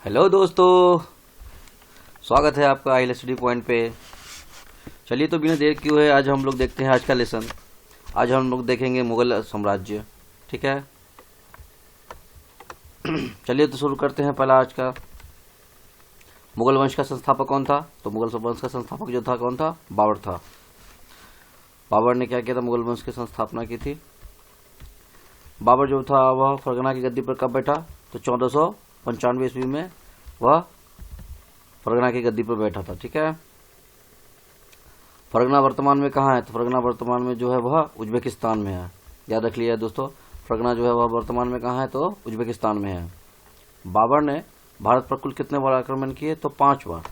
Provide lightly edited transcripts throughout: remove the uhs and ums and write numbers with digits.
Hello दोस्तों, स्वागत है आपका आई स्टडी पॉइंट पे। चलिए तो बिना देर किए हुए आज हम लोग देखते हैं आज का लेसन। आज हम लोग देखेंगे मुगल साम्राज्य। ठीक है, चलिए तो शुरू करते हैं। पहला आज का, मुगल वंश का संस्थापक कौन था? तो मुगल वंश का संस्थापक जो था कौन था? बाबर था। बाबर ने क्या किया था? मुगल वंश की संस्थापना की थी। बाबर जो था वह फरगना की गद्दी पर कब बैठा? तो 1495 ईस्वी में वह फरगना की गद्दी पर बैठा था। ठीक है, फरगना वर्तमान में कहाँ है? तो फरगना वर्तमान में जो है वह उज्बेकिस्तान में है। याद रख लिया दोस्तों, फरगना जो है वह वर्तमान में कहाँ है? तो उज्बेकिस्तान में है। बाबर ने भारत पर कुल कितने बार आक्रमण किए? तो 5 बार।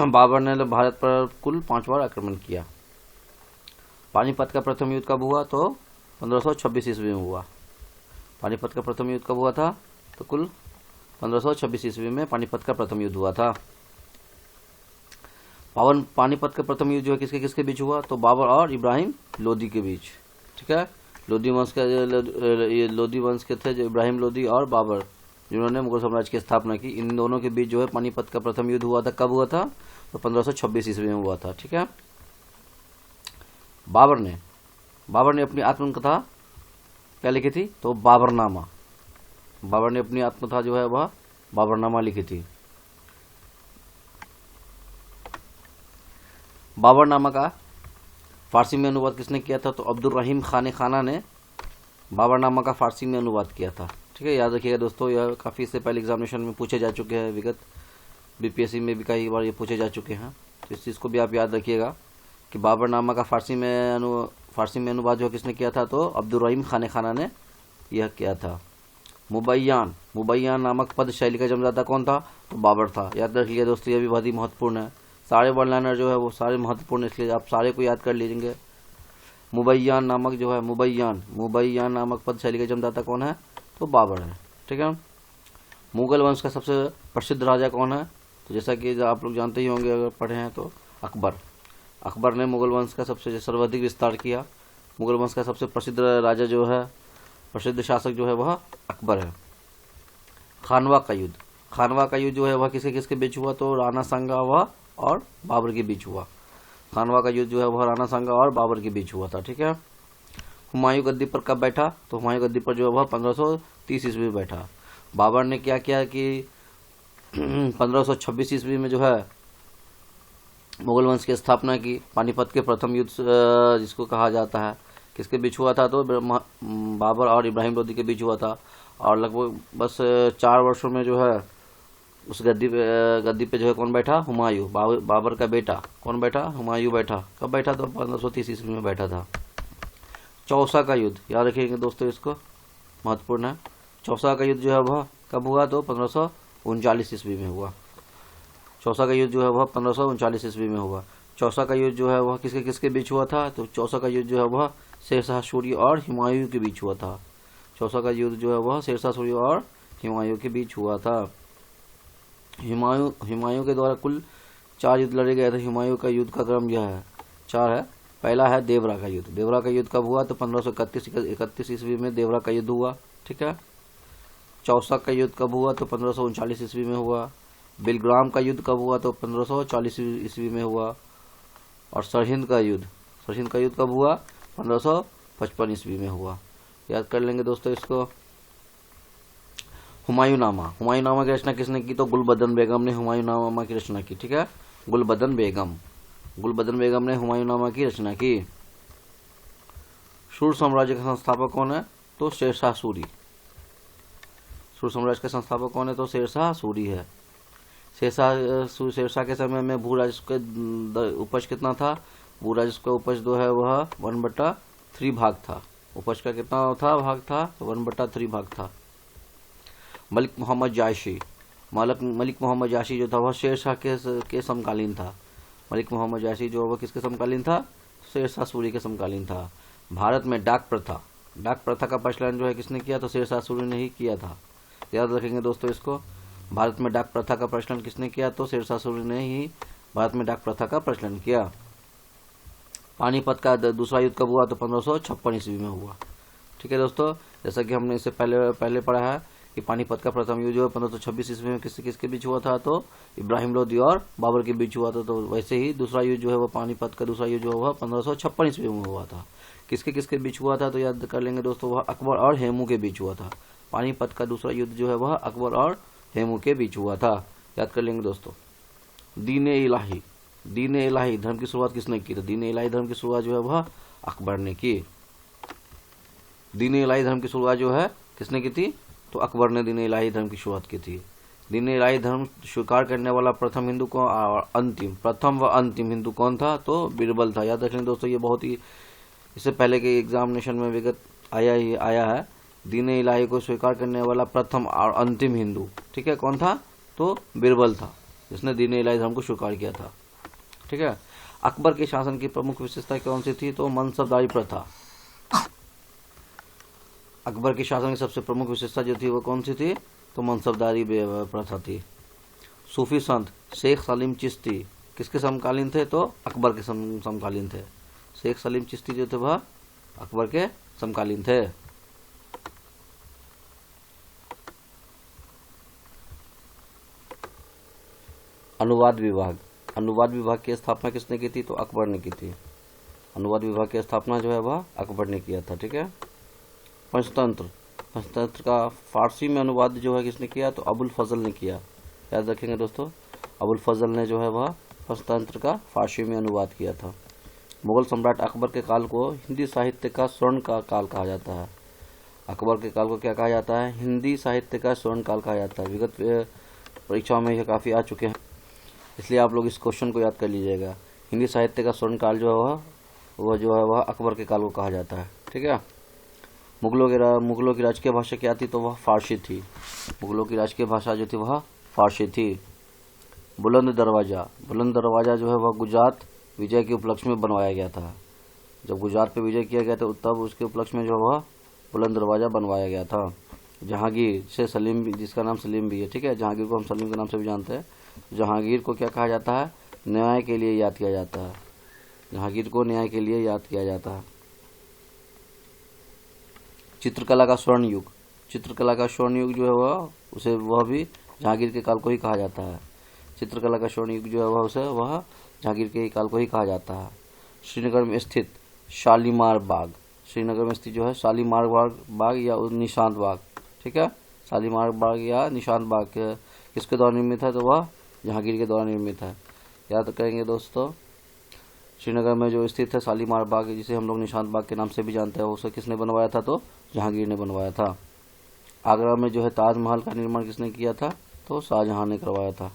बाबर ने भारत पर कुल 5 बार आक्रमण किया। पानीपत का प्रथम युद्ध कब हुआ? तो 1526 ईस्वी में हुआ। पानीपत का प्रथम युद्ध कब हुआ था? तो कुल 1526 ईस्वी में पानीपत का प्रथम युद्ध हुआ था। पानीपत का प्रथम युद्ध जो है किसके किसके बीच हुआ? तो बाबर और इब्राहिम लोदी के बीच। ठीक है, लोदी वंश के थे जो इब्राहिम लोदी और बाबर, जिन्होंने मुगल साम्राज्य की स्थापना की। इन दोनों के बीच जो है पानीपत का प्रथम युद्ध हुआ था। कब हुआ था? तो 1526 ईस्वी में हुआ था। ठीक है, बाबर ने अपनी आत्मकथा क्या लिखी थी? तो बाबरनामा। बाबर ने अपनी आत्मकथा जो है वह बाबरनामा लिखी थी। बाबरनामा का फारसी में अनुवाद किसने किया था? तो अब्दुल रहीम खान खाना ने बाबरनामा का फारसी में अनुवाद किया था। ठीक है, याद रखिएगा दोस्तों, यह काफ़ी इससे पहले एग्जामिनेशन में पूछे जा चुके हैं। विगत बीपीएससी में भी कई बार ये पूछे जा चुके हैं, तो इस चीज़ को भी आप याद रखिएगा कि बाबरनामा का फारसी में अनुवाद जो किसने किया था? तो अब्दुल रहीम खाना ने यह किया था। मुबैयान नामक पद शैली का जन्मदाता कौन था? तो बाबर था। याद रखिए दोस्तों, यह भी बहुत ही महत्वपूर्ण है। सारे वन लाइनर जो है वो सारे महत्वपूर्ण, इसलिए आप सारे को याद कर लीजिएंगे। मुबैयान नामक पद शैली का जन्मदाता कौन है? तो बाबर है। ठीक है, मुगल वंश का सबसे प्रसिद्ध राजा कौन है? तो जैसा कि आप लोग जानते ही होंगे अगर पढ़े हैं तो अकबर ने मुगल वंश का सबसे सर्वाधिक विस्तार किया। मुगल वंश का सबसे प्रसिद्ध राजा जो है, प्रसिद्ध शासक जो है वह अकबर है। खानवा का युद्ध जो है वह किसके किसके बीच हुआ? तो राणा सांगा और बाबर के बीच हुआ। खानवा का युद्ध जो है वह राणा सांगा और बाबर के बीच हुआ था। ठीक है, हुमायूं गद्दी पर कब बैठा? तो हुमायूं गद्दी पर जो है वह 1530 ईस्वी में बैठा। बाबर ने क्या किया कि 1526 ईस्वी में जो है मुगल वंश की स्थापना की। पानीपत के प्रथम युद्ध जिसको कहा जाता है किसके बीच हुआ था? तो बाबर और इब्राहिम लोदी के बीच हुआ था। और लगभग बस 4 वर्षों में जो है उस गद्दी पे जो है कौन बैठा? हुमायूं। बाबर का बेटा कौन बैठा? हुमायूं बैठा। कब बैठा? तो 1530 ईस्वी में बैठा था। चौसा का युद्ध, याद रखिएगा दोस्तों, इसको महत्वपूर्ण है। चौसा का युद्ध जो है वह कब हुआ? तो 1539 ईस्वी में हुआ। चौसा का युद्ध जो है वह 1539 ईस्वी में हुआ। चौसा का युद्ध जो है वह किसके किसके बीच हुआ था? तो चौसा का युद्ध जो है वह शेरशाह सूरी और हुमायूं के बीच हुआ था। चौसा का युद्ध जो है वह शेरशाह सूरी और हुमायूं के बीच हुआ था। हुमायूं के द्वारा कुल 4 युद्ध लड़े गए थे। हुमायूं का युद्ध का क्रम यह है, 4 है। पहला है देवरा का युद्ध। देवरा का युद्ध कब हुआ? तो 1531 ईस्वी में देवरा का युद्ध हुआ। ठीक है, चौसा का युद्ध कब हुआ? तो 1539 ईस्वी में हुआ। बिलग्राम का युद्ध कब हुआ? तो 1540 ईस्वी में हुआ। और सरहिंद का युद्ध कब हुआ? 1555 ईस्वी में हुआ। याद कर लेंगे दोस्तों इसको। हुमायूंनामा की रचना किसने की? तो गुलबदन बेगम ने हुमायूंनामा की रचना की। ठीक है, गुलबदन बेगम ने हुमायूंनामा की रचना की। सूर साम्राज्य का संस्थापक कौन है? तो शेरशाह सूरी। सूर साम्राज्य का संस्थापक कौन है? तो शेरशाह सूरी है। शेरशाह के समय में भू राजस्व का उपज कितना था? भू राजस्व का उपज जो है वह 1/3 भाग था। उपज का कितना भाग था? तो 1/3 भाग था। मलिक मोहम्मद जायशी जो था वह शेरशाह के समकालीन था। मलिक मोहम्मद जायशी जो वह किसके समकालीन था? शेरशाह सूरी के समकालीन था। भारत में डाक प्रथा का प्रचलन जो है किसने किया? तो शेरशाह सूरी ने ही किया था। याद रखेंगे दोस्तों इसको। भारत में डाक प्रथा का प्रचलन किसने किया? तो शेरशाह सूरी ने ही भारत में डाक प्रथा का प्रचलन किया। पानीपत का दूसरा युद्ध कब हुआ? तो 1556 ईस्वी में हुआ। ठीक है दोस्तों, जैसा कि हमने इससे पहले पढ़ा है कि पानीपत का प्रथम युद्ध जो है 1526 ईस्वी में किसके किसके बीच हुआ था, तो इब्राहिम लोदी और बाबर के बीच हुआ था। तो वैसे ही दूसरा युद्ध जो है वो पानीपत का दूसरा युद्ध जो हुआ 1556 ईस्वी में हुआ था। किसके किसके बीच हुआ था, तो याद कर लेंगे दोस्तों, वह अकबर और हेमू के बीच हुआ था। पानीपत का दूसरा युद्ध जो है वह अकबर और हेमू के बीच हुआ था, याद कर लेंगे दोस्तों। दीन इलाही धर्म की शुरुआत किसने की, तो दीन इलाही धर्म की शुरुआत जो है वह अकबर ने की। दीन इलाही धर्म की शुरुआत जो है किसने की थी, तो अकबर ने दीन इलाही धर्म की शुरुआत की थी। दीन इलाही धर्म स्वीकार करने वाला प्रथम हिंदू कौन और प्रथम व अंतिम हिंदू कौन था, तो बीरबल था। याद रखें दोस्तों, ये बहुत ही इससे पहले के एग्जामिनेशन में विगत आया है। दीन इलाही को स्वीकार करने वाला प्रथम और अंतिम हिंदू, ठीक है, कौन था, तो बीरबल था, जिसने दीन इलाही धर्म को स्वीकार किया था। ठीक है। अकबर के शासन की प्रमुख विशेषता कौन सी थी, तो मनसबदारी प्रथा। अकबर के शासन की सबसे प्रमुख विशेषता जो थी वो कौन सी थी, तो मनसबदारी प्रथा थी। सूफी संत शेख सलीम चिश्ती किसके समकालीन थे, तो अकबर के समकालीन थे। शेख सलीम चिश्ती जो थे वह अकबर के समकालीन थे। अनुवाद विभाग की स्थापना किसने की थी, तो अकबर ने की थी। अनुवाद विभाग की स्थापना जो है वह अकबर ने किया था। ठीक है। पंचतंत्र का फारसी में अनुवाद जो है किसने किया, तो अबुल फजल ने किया। याद रखेंगे दोस्तों, अबुल फजल ने जो है वह पंचतंत्र का फारसी में अनुवाद किया था। मुगल सम्राट अकबर के काल को हिंदी साहित्य का स्वर्ण का काल कहा जाता है। अकबर के काल को क्या कहा जाता है, हिंदी साहित्य का स्वर्ण काल कहा जाता है। विगत परीक्षाओं में यह काफी आ चुके हैं, इसलिए आप लोग इस क्वेश्चन को याद कर लीजिएगा। हिंदी साहित्य का स्वर्ण काल जो है वह अकबर के काल को कहा जाता है। ठीक है। मुगलों की राजकीय भाषा क्या थी, तो वह फारसी थी। मुगलों की राजकीय भाषा जो थी वह फारसी थी। बुलंद दरवाजा जो है वह गुजरात विजय के उपलक्ष्य में बनवाया गया था। जब गुजरात पे विजय किया गया था तब उसके उपलक्ष्य में जो वह बुलंद दरवाजा बनवाया गया था। जहांगीर से सलीम भी, जिसका नाम सलीम भी है, ठीक है, जहांगीर को हम सलीम के नाम से भी जानते हैं। जहांगीर को क्या कहा जाता है, न्याय के लिए याद किया जाता है। जहांगीर को न्याय के लिए याद किया जाता है। चित्रकला का स्वर्ण युग जो है वह भी जहांगीर के काल को ही कहा जाता है। चित्रकला का स्वर्ण युग जो है वह जहांगीर के काल को ही कहा जाता है। श्रीनगर में स्थित शालीमार बाग, श्रीनगर में स्थित जो है शालीमार बाग या निशांत बाग, ठीक है, शालीमार बाग या निशांत बाग किसके द्वारा निर्मित है, तो वह जहांगीर के द्वारा निर्मित है। याद करेंगे दोस्तों, श्रीनगर में जो स्थित है शालीमार बाग, जिसे हम लोग निशांत बाग के नाम से भी जानते हैं, उसे किसने बनवाया था, तो जहांगीर ने बनवाया था। आगरा में जो है ताजमहल का निर्माण किसने किया था, तो शाहजहां ने करवाया था।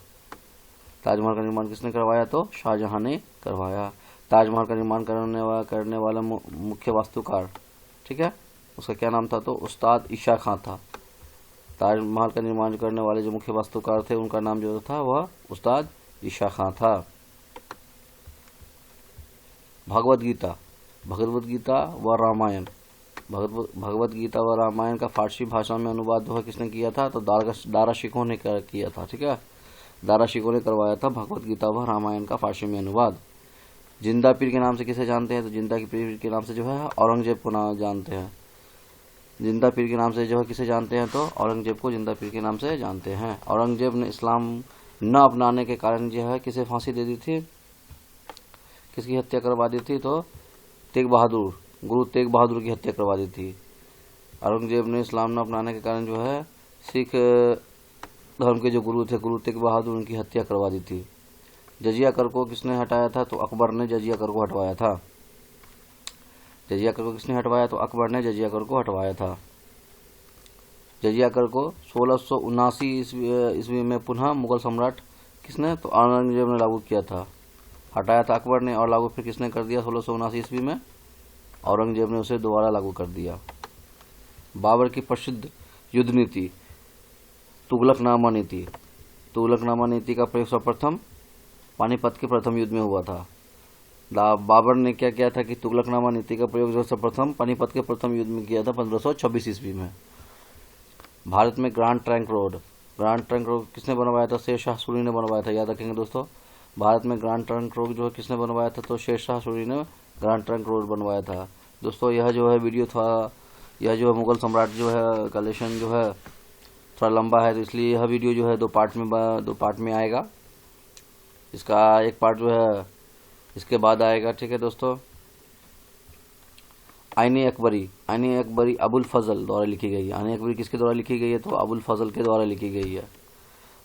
ताजमहल का निर्माण किसने करवाया, तो शाहजहां ने करवाया। ताजमहल का निर्माण करने वाला मुख्य वास्तुकार, ठीक है, उसका क्या नाम था, तो उस्ताद ईशा खां था। ताजमहल का निर्माण करने वाले जो मुख्य वास्तुकार थे उनका नाम जो था वह उस्ताद ईशा खां था। भगवत गीता व रामायण का फारसी भाषा में अनुवाद जो है किसने किया था, तो दारा शिकोह ने किया था। ठीक है, दारा शिकोह ने करवाया था भगवत गीता व रामायण का फारसी में अनुवाद। जिंदा पीर के नाम से किसे जानते हैं, तो जिंदा पीर के नाम से जो है औरंगजेब को जानते हैं। जिंदा पीर के नाम से जो है किसे जानते हैं, तो औरंगजेब को जिंदा पीर के नाम से जानते हैं। औरंगजेब ने इस्लाम न अपनाने के कारण जो है किसे फांसी दे दी थी, किसकी हत्या करवा दी थी, तो गुरु तेग बहादुर की हत्या करवा दी थी। औरंगजेब ने इस्लाम न अपनाने के कारण जो है सिख धर्म के जो गुरु थे, गुरु तेग बहादुर, उनकी हत्या करवा दी थी। जजिया कर को किसने हटाया था, तो अकबर ने जजिया कर को हटवाया था। जजिया कर को किसने हटवाया, तो अकबर ने जजिया कर को हटवाया था। जजिया कर को 1679 ईस्वी में पुनः मुगल सम्राट किसने, तो औरंगजेब ने लागू किया था। हटाया था अकबर ने और लागू फिर किसने कर दिया, 1679 ईस्वी में औरंगजेब ने उसे दोबारा लागू कर दिया। बाबर की प्रसिद्ध युद्ध नीति तुगलकनामा नीति का प्रयोग सर्वप्रथम पानीपत के प्रथम युद्ध में हुआ था। बाबर ने क्या किया था कि तुगलकनामा नीति का प्रयोग जो सर्वप्रथम पानीपत के प्रथम युद्ध में किया था 1526 ईस्वी में। भारत में ग्रैंड ट्रंक रोड किसने बनवाया था, शेरशाह सूरी ने बनवाया था। याद रखेंगे दोस्तों, भारत में ग्रैंड ट्रंक रोड जो है किसने बनवाया था, तो शेरशाह सूरी ने ग्रैंड ट्रंक रोड बनवाया था। दोस्तों यह जो है वीडियो था, यह जो है मुगल सम्राट जो है कलेक्शन जो है थोड़ा लंबा है, तो इसलिए यह वीडियो जो है दो पार्ट में आएगा। इसका एक पार्ट जो है इसके बाद आएगा, ठीक है दोस्तों। आईने अकबरी अबुल फजल द्वारा लिखी गई है। आईने अकबरी किसके द्वारा लिखी गई है? तो अबुल फजल के द्वारा लिखी गई है।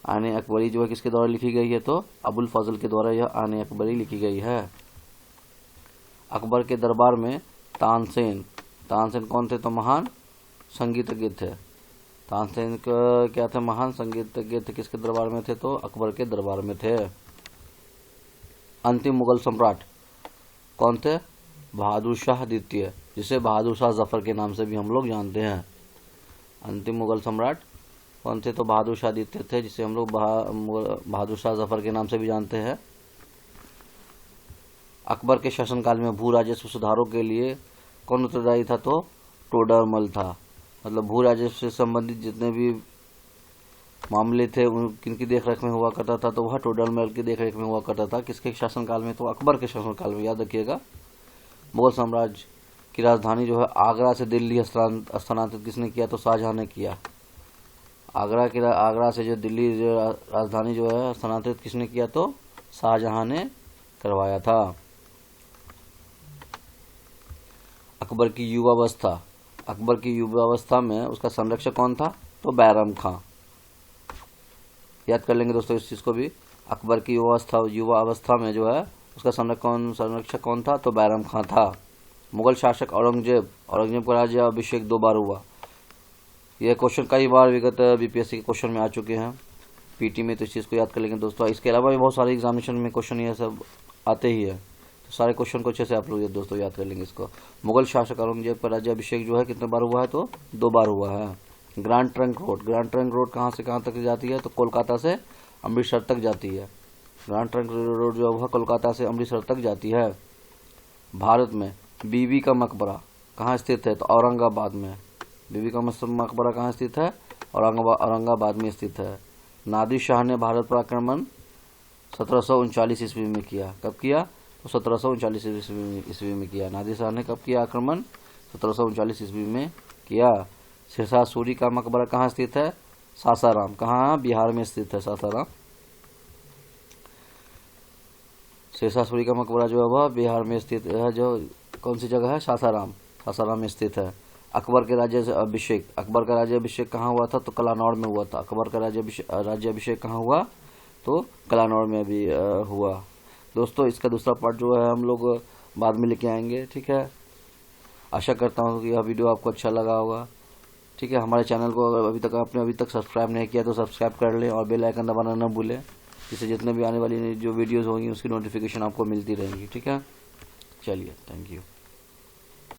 आईने अकबरी जो है किसके द्वारा लिखी गई है? तो अबुल फजल के द्वारा यह आईने अकबरी लिखी गई है। अकबर के दरबार में तानसेन कौन थे? तो महान संगीतज्ञ थे। तानसेन क्या थे? महान संगीतज्ञ थे। किसके दरबार में थे? तो अकबर के दरबार में थे। अंतिम मुगल सम्राट कौन थे? बहादुर शाह द्वितीय, जिसे बहादुर शाह जफर के नाम से भी हम लोग जानते हैं। अंतिम मुगल सम्राट कौन थे? तो बहादुर शाह द्वितीय थे, जिसे हम लोग बहादुर शाह जफर के नाम से भी जानते हैं। अकबर के शासनकाल में भू राजस्व सुधारों के लिए कौन उत्तरदायी था? तो टोडरमल था। मतलब भू राजस्व से संबंधित जितने भी मामले थे किनकी देखरेख में हुआ करता था? तो वह टोडरमल की देखरेख में हुआ करता था। किसके शासनकाल में? तो अकबर के शासनकाल में। याद रखिएगा। मुगल साम्राज्य की राजधानी जो है आगरा से दिल्ली स्थानांतरित किसने किया? तो शाहजहां ने किया। आगरा से जो दिल्ली राजधानी जो है स्थानांतरित किसने किया? तो शाहजहां ने करवाया था। अकबर की युवावस्था में उसका संरक्षक कौन था? तो बैरम खां। याद कर लेंगे दोस्तों इस चीज को भी। अकबर की युवावस्था में जो है उसका संरक्षक कौन था? तो बैरम खां था। मुगल शासक औरंगजेब का राज्य अभिषेक 2 बार हुआ। यह क्वेश्चन कई बार विगत बीपीएससी के क्वेश्चन में आ चुके हैं पीटी में, तो इस चीज़ को याद कर लेंगे दोस्तों। इसके अलावा भी बहुत सारे एग्जामिनेशन में क्वेश्चन ये सब आते ही है, तो सारे क्वेश्चन को अच्छे से आप लोग दोस्तों याद कर लेंगे इसको। मुगल शासक औरंगजेब का राज्य अभिषेक जो है कितने बार हुआ है? तो 2 बार हुआ है। ग्रैंड ट्रंक रोड कहाँ से कहाँ तक जाती है? तो कोलकाता से अमृतसर तक जाती है। ग्रैंड ट्रंक रोड जो है कोलकाता से अमृतसर तक जाती है। भारत में बीबी का मकबरा कहाँ स्थित है? तो औरंगाबाद में। बीबी का मकबरा कहाँ स्थित है? औरंगाबाद में स्थित है। नादिर शाह ने भारत पर आक्रमण 1739 ईस्वी में किया। कब किया? तो 1739 ईस्वी में किया। नादिर शाह ने कब किया आक्रमण? 1739 ईस्वी में किया। शेरशाह सूरी का मकबरा कहाँ स्थित है? सासाराम। कहाँ? बिहार में स्थित है सासाराम। शेरशाह सूरी का मकबरा जो है वह बिहार में स्थित है। जो कौन सी जगह है? सासाराम में स्थित है। अकबर का राज्य अभिषेक कहाँ हुआ था? तो कलानौर में हुआ था। अकबर का राज्य अभिषेक कहाँ हुआ? तो कलानौर में भी हुआ। दोस्तों इसका दूसरा पार्ट जो है हम लोग बाद में लेके आएंगे, ठीक है। आशा करता हूँ कि यह वीडियो आपको अच्छा लगा होगा, ठीक है। हमारे चैनल को अगर अभी तक सब्सक्राइब नहीं किया तो सब्सक्राइब कर लें और बेल आइकन दबाना न भूलें, जिससे जितने भी आने वाली जो वीडियोज़ होंगी उसकी नोटिफिकेशन आपको मिलती रहेंगी, ठीक है। चलिए, थैंक यू।